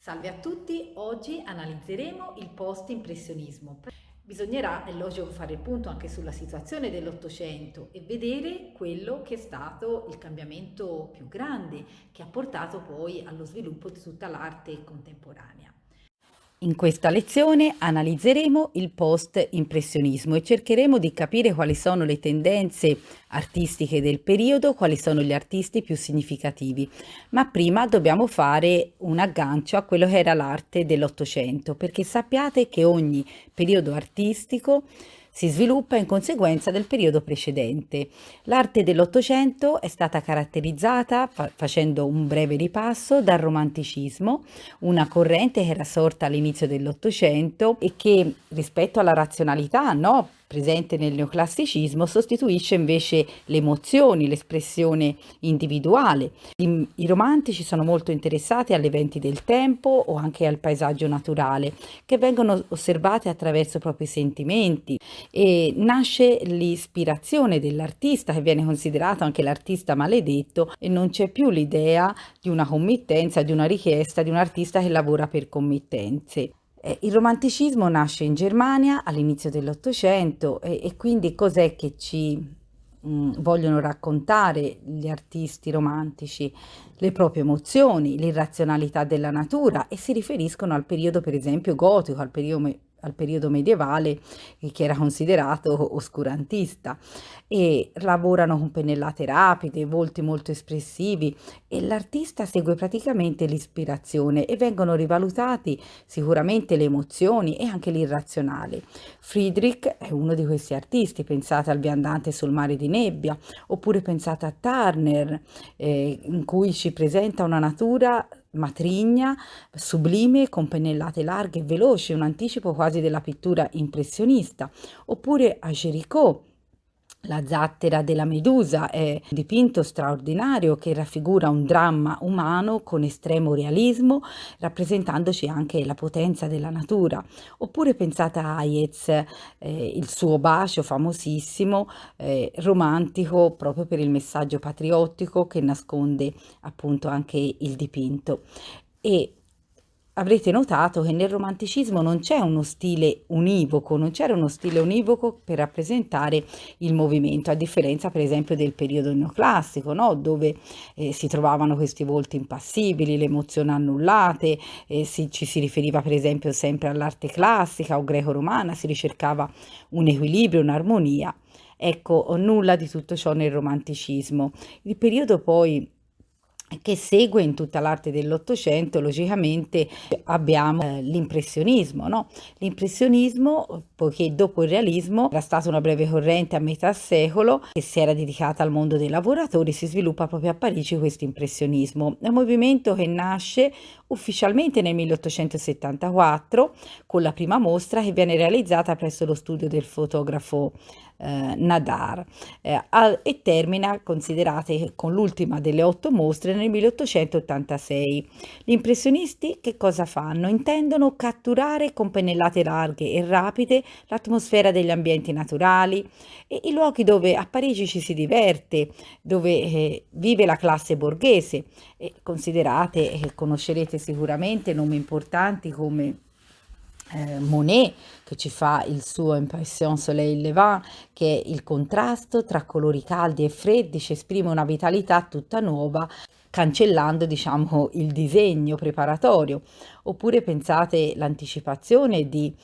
Salve a tutti, oggi analizzeremo il post-impressionismo. Bisognerà, è logico, fare il punto anche sulla situazione dell'Ottocento e vedere quello che è stato il cambiamento più grande che ha portato poi allo sviluppo di tutta l'arte contemporanea. In questa lezione analizzeremo il post-impressionismo e cercheremo di capire quali sono le tendenze artistiche del periodo, quali sono gli artisti più significativi. Ma prima dobbiamo fare un aggancio a quello che era l'arte dell'Ottocento, perché sappiate che ogni periodo artistico si sviluppa in conseguenza del periodo precedente. L'arte dell'Ottocento è stata caratterizzata, facendo un breve ripasso, dal romanticismo, una corrente che era sorta all'inizio dell'Ottocento e che rispetto alla razionalità, no, presente nel neoclassicismo, sostituisce invece le emozioni, l'espressione individuale. I romantici sono molto interessati agli eventi del tempo o anche al paesaggio naturale, che vengono osservati attraverso i propri sentimenti, e nasce l'ispirazione dell'artista, che viene considerato anche l'artista maledetto, e non c'è più l'idea di una committenza, di una richiesta di un artista che lavora per committenze. Il romanticismo nasce in Germania all'inizio dell'Ottocento e quindi cos'è che ci vogliono raccontare gli artisti romantici? Le proprie emozioni, l'irrazionalità della natura, e si riferiscono al periodo, per esempio, gotico, al periodo medievale, che era considerato oscurantista, e lavorano con pennellate rapide, volti molto espressivi, e l'artista segue praticamente l'ispirazione e vengono rivalutati sicuramente le emozioni e anche l'irrazionale. Friedrich è uno di questi artisti, pensate al Viandante sul mare di nebbia, oppure pensate a Turner, in cui ci presenta una natura matrigna, sublime, con pennellate larghe e veloci, un anticipo quasi della pittura impressionista, oppure a Géricault. La zattera della Medusa è un dipinto straordinario che raffigura un dramma umano con estremo realismo, rappresentandoci anche la potenza della natura. Oppure pensate a Hayez, il suo bacio famosissimo, romantico proprio per il messaggio patriottico che nasconde appunto anche il dipinto. E avrete notato che nel romanticismo non c'è uno stile univoco, non c'era uno stile univoco per rappresentare il movimento, a differenza per esempio del periodo neoclassico, no? Dove si trovavano questi volti impassibili, le emozioni annullate, ci si riferiva per esempio sempre all'arte classica o greco-romana, si ricercava un equilibrio, un'armonia. Ecco, nulla di tutto ciò nel romanticismo. Il periodo poi che segue in tutta l'arte dell'Ottocento, logicamente abbiamo l'impressionismo, no? L'impressionismo, poiché dopo il realismo era stata una breve corrente a metà secolo che si era dedicata al mondo dei lavoratori, si sviluppa proprio a Parigi questo impressionismo. È un movimento che nasce ufficialmente nel 1874 con la prima mostra che viene realizzata presso lo studio del fotografo Nadar, e termina, considerate, con l'ultima delle 8 mostre nel 1886. Gli impressionisti che cosa fanno? Intendono catturare con pennellate larghe e rapide l'atmosfera degli ambienti naturali e i luoghi dove a Parigi ci si diverte, dove vive la classe borghese. E considerate, conoscerete sicuramente nomi importanti come Monet, che ci fa il suo Impression Soleil Levant, che è il contrasto tra colori caldi e freddi, ci esprime una vitalità tutta nuova, cancellando, diciamo, il disegno preparatorio. Oppure pensate l'anticipazione di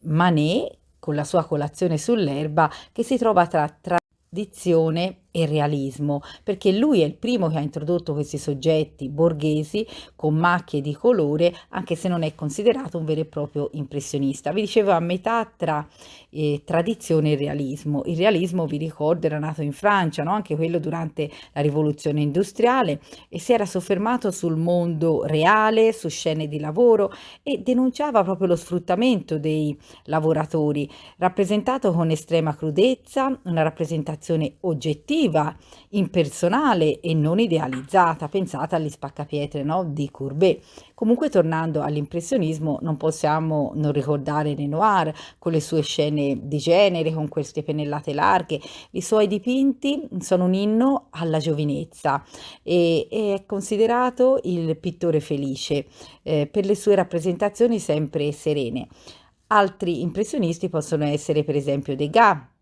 Manet con la sua colazione sull'erba, che si trova tra tradizione e realismo, perché lui è il primo che ha introdotto questi soggetti borghesi con macchie di colore, anche se non è considerato un vero e proprio impressionista. Vi dicevo, a metà tra tradizione e realismo. Il realismo, vi ricordo, era nato in Francia, no? Anche quello durante la rivoluzione industriale, e si era soffermato sul mondo reale, su scene di lavoro, e denunciava proprio lo sfruttamento dei lavoratori, rappresentato con estrema crudezza, una rappresentazione oggettiva soggettiva, impersonale e non idealizzata, pensata agli Spaccapietre, no? Di Courbet. Comunque, tornando all'impressionismo, non possiamo non ricordare Renoir con le sue scene di genere, con queste pennellate larghe. I suoi dipinti sono un inno alla giovinezza e è considerato il pittore felice per le sue rappresentazioni sempre serene. Altri impressionisti possono essere per esempio Degas.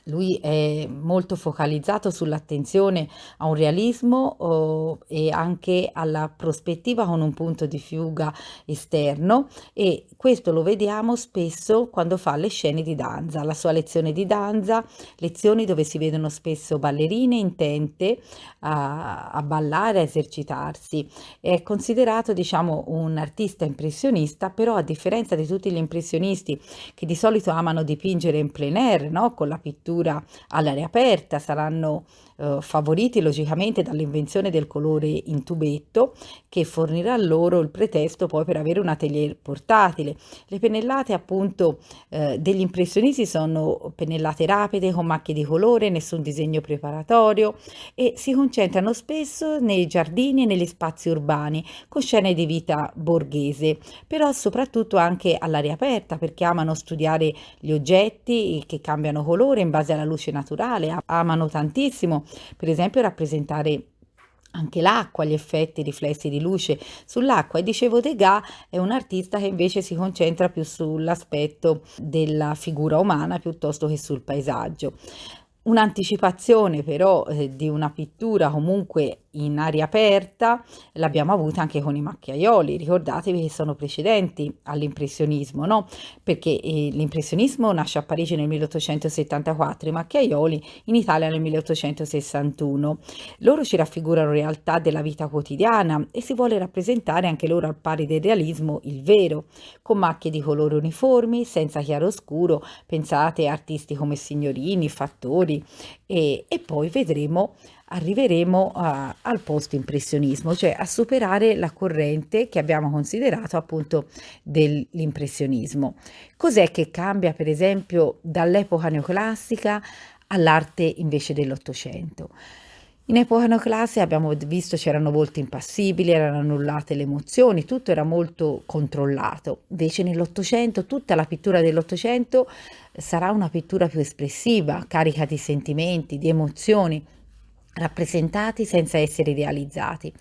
Lui è molto focalizzato sull'attenzione a un realismo e anche alla prospettiva con un punto di fuga esterno, e questo lo vediamo spesso quando fa le scene di danza, la sua lezione di danza, lezioni dove si vedono spesso ballerine intente a ballare, a esercitarsi. È considerato, diciamo, un artista impressionista, però a differenza di tutti gli impressionisti che di solito amano dipingere in plein air, no? Con la pittura all'aria aperta, saranno favoriti logicamente dall'invenzione del colore in tubetto, che fornirà loro il pretesto poi per avere un atelier portatile. Le pennellate appunto degli impressionisti sono pennellate rapide con macchie di colore, nessun disegno preparatorio, e si concentrano spesso nei giardini e negli spazi urbani con scene di vita borghese, però soprattutto anche all'aria aperta, perché amano studiare gli oggetti che cambiano colore in base alla luce naturale, amano tantissimo per esempio rappresentare anche l'acqua, gli effetti riflessi di luce sull'acqua. E dicevo, Degas è un artista che invece si concentra più sull'aspetto della figura umana piuttosto che sul paesaggio. Un'anticipazione però di una pittura comunque in aria aperta l'abbiamo avuta anche con i macchiaioli. Ricordatevi che sono precedenti all'impressionismo, no? Perché l'impressionismo nasce a Parigi nel 1874, i macchiaioli in Italia nel 1861. Loro ci raffigurano realtà della vita quotidiana e si vuole rappresentare anche loro, al pari del realismo, il vero, con macchie di colore uniformi, senza chiaroscuro. Pensate a artisti come Signorini, Fattori, e poi arriveremo al post-impressionismo, cioè a superare la corrente che abbiamo considerato appunto dell'impressionismo. Cos'è che cambia per esempio dall'epoca neoclassica all'arte invece dell'Ottocento? In epoca neoclassica abbiamo visto c'erano volti impassibili, erano annullate le emozioni, tutto era molto controllato. Invece nell'Ottocento, tutta la pittura dell'Ottocento sarà una pittura più espressiva, carica di sentimenti, di emozioni, rappresentati senza essere realizzati.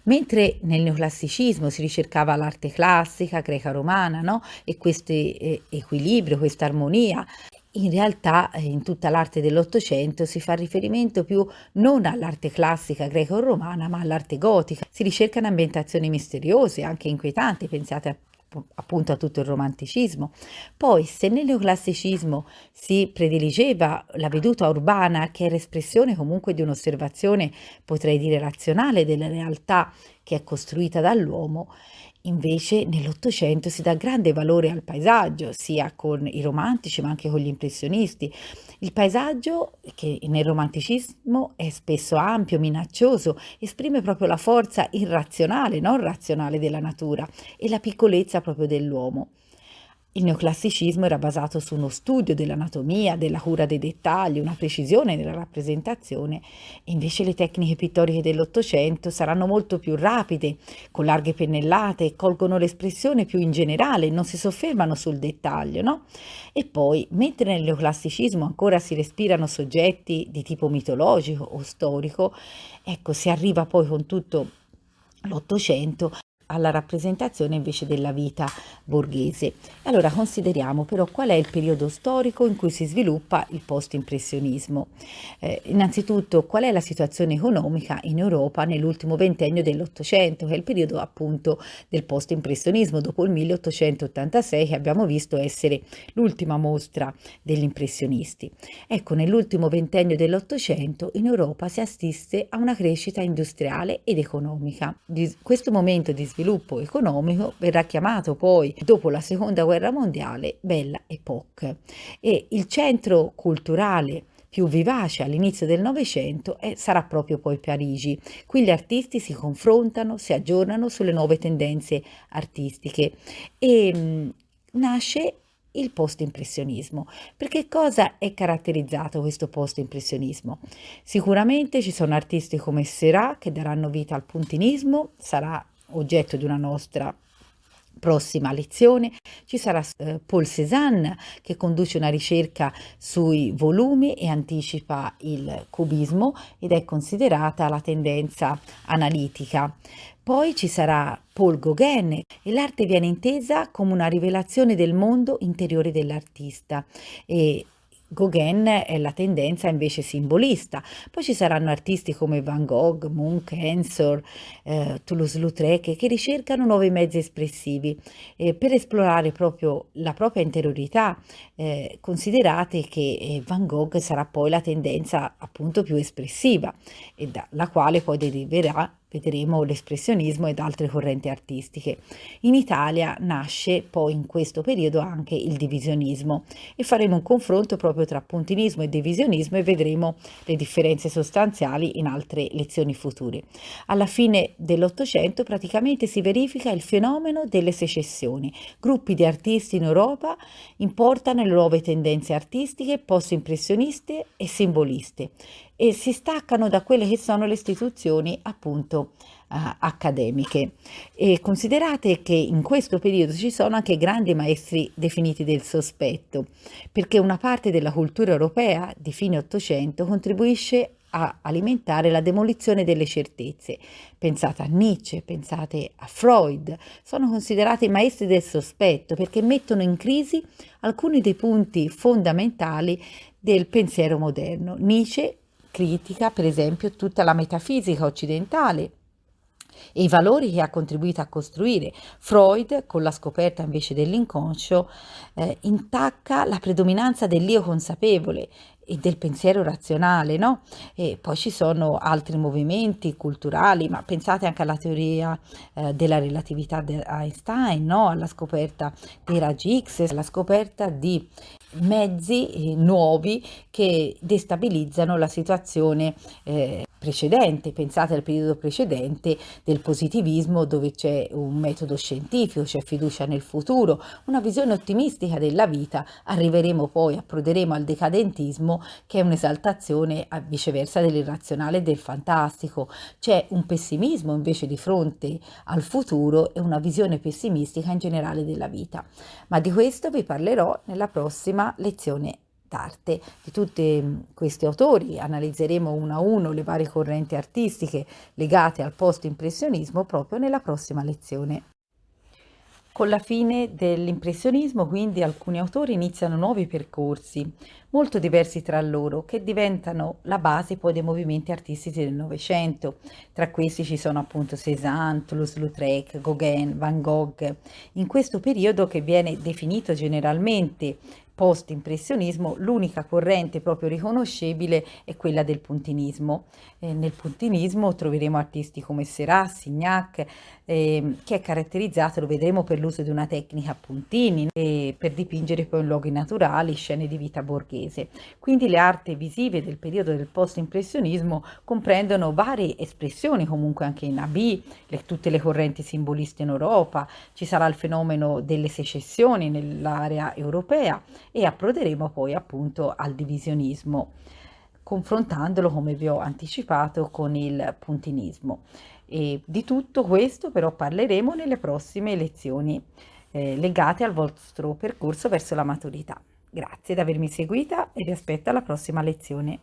Mentre nel neoclassicismo si ricercava l'arte classica, greca-romana, no? E questo equilibrio, questa armonia, in realtà in tutta l'arte dell'Ottocento si fa riferimento più non all'arte classica greco-romana, ma all'arte gotica. Si ricercano ambientazioni misteriose, anche inquietanti, pensate appunto a tutto il romanticismo. Poi, se nel neoclassicismo si prediligeva la veduta urbana, che era espressione comunque di un'osservazione, potrei dire razionale, della realtà che è costruita dall'uomo, invece nell'Ottocento si dà grande valore al paesaggio, sia con i romantici ma anche con gli impressionisti. Il paesaggio, che nel romanticismo è spesso ampio, minaccioso, esprime proprio la forza irrazionale, non razionale della natura, e la piccolezza proprio dell'uomo. Il neoclassicismo era basato su uno studio dell'anatomia, della cura dei dettagli, una precisione nella rappresentazione, e invece le tecniche pittoriche dell'Ottocento saranno molto più rapide, con larghe pennellate, colgono l'espressione più in generale, non si soffermano sul dettaglio, no? E poi, mentre nel neoclassicismo ancora si respirano soggetti di tipo mitologico o storico, ecco, si arriva poi con tutto l'Ottocento alla rappresentazione invece della vita borghese. Allora consideriamo però qual è il periodo storico in cui si sviluppa il post-impressionismo. Innanzitutto, qual è la situazione economica in Europa nell'ultimo ventennio dell'Ottocento, che è il periodo appunto del post-impressionismo, dopo il 1886, che abbiamo visto essere l'ultima mostra degli impressionisti. Ecco, nell'ultimo ventennio dell'Ottocento in Europa si assiste a una crescita industriale ed economica. Questo momento di sviluppo economico verrà chiamato poi, dopo la seconda guerra mondiale, Belle Époque, e il centro culturale più vivace all'inizio del Novecento sarà proprio poi Parigi. Qui gli artisti si confrontano, si aggiornano sulle nuove tendenze artistiche e nasce il post-impressionismo. Per che cosa è caratterizzato questo post-impressionismo? Sicuramente ci sono artisti come Seurat che daranno vita al puntinismo, sarà oggetto di una nostra prossima lezione. Ci sarà Paul Cézanne che conduce una ricerca sui volumi e anticipa il cubismo ed è considerata la tendenza analitica. Poi ci sarà Paul Gauguin e l'arte viene intesa come una rivelazione del mondo interiore dell'artista e Gauguin è la tendenza invece simbolista. Poi ci saranno artisti come Van Gogh, Munch, Ensor, Toulouse-Lautrec che ricercano nuovi mezzi espressivi per esplorare proprio la propria interiorità. Considerate che Van Gogh sarà poi la tendenza appunto più espressiva e dalla quale poi deriverà, vedremo, l'espressionismo ed altre correnti artistiche. In Italia nasce poi in questo periodo anche il divisionismo e faremo un confronto proprio tra puntinismo e divisionismo e vedremo le differenze sostanziali in altre lezioni future. Alla fine dell'Ottocento praticamente si verifica il fenomeno delle secessioni. Gruppi di artisti in Europa importano le nuove tendenze artistiche post-impressioniste e simboliste e si staccano da quelle che sono le istituzioni appunto accademiche. E considerate che in questo periodo ci sono anche grandi maestri definiti del sospetto, perché una parte della cultura europea di fine Ottocento contribuisce a alimentare la demolizione delle certezze. Pensate a Nietzsche, pensate a Freud, sono considerati maestri del sospetto perché mettono in crisi alcuni dei punti fondamentali del pensiero moderno. Nietzsche critica per esempio tutta la metafisica occidentale e i valori che ha contribuito a costruire. Freud, con la scoperta invece dell'inconscio, intacca la predominanza dell'io consapevole e del pensiero razionale, no? E poi ci sono altri movimenti culturali, ma pensate anche alla teoria della relatività di Einstein, no? Alla scoperta dei raggi X, alla scoperta di mezzi nuovi che destabilizzano la situazione precedente. Pensate al periodo precedente del positivismo dove c'è un metodo scientifico, c'è fiducia nel futuro, una visione ottimistica della vita. Arriveremo poi, approderemo al decadentismo che è un'esaltazione viceversa dell'irrazionale e del fantastico. C'è un pessimismo invece di fronte al futuro e una visione pessimistica in generale della vita. Ma di questo vi parlerò nella prossima lezione d'arte. Di tutti questi autori analizzeremo uno a uno le varie correnti artistiche legate al post-impressionismo proprio nella prossima lezione. Con la fine dell'impressionismo, quindi, alcuni autori iniziano nuovi percorsi, molto diversi tra loro, che diventano la base poi dei movimenti artistici del Novecento. Tra questi ci sono appunto Cézanne, Toulouse-Lautrec, Gauguin, Van Gogh. In questo periodo, che viene definito generalmente post-impressionismo, l'unica corrente proprio riconoscibile è quella del puntinismo. Nel puntinismo troveremo artisti come Seurat, Signac, che è caratterizzato, lo vedremo, per l'uso di una tecnica a puntini per dipingere poi in luoghi naturali scene di vita borghese. Quindi le arti visive del periodo del post-impressionismo comprendono varie espressioni, comunque anche in AB, tutte le correnti simboliste in Europa, ci sarà il fenomeno delle secessioni nell'area europea e approderemo poi appunto al divisionismo, confrontandolo, come vi ho anticipato, con il puntinismo. E di tutto questo però parleremo nelle prossime lezioni legate al vostro percorso verso la maturità. Grazie di avermi seguita e vi aspetto alla prossima lezione.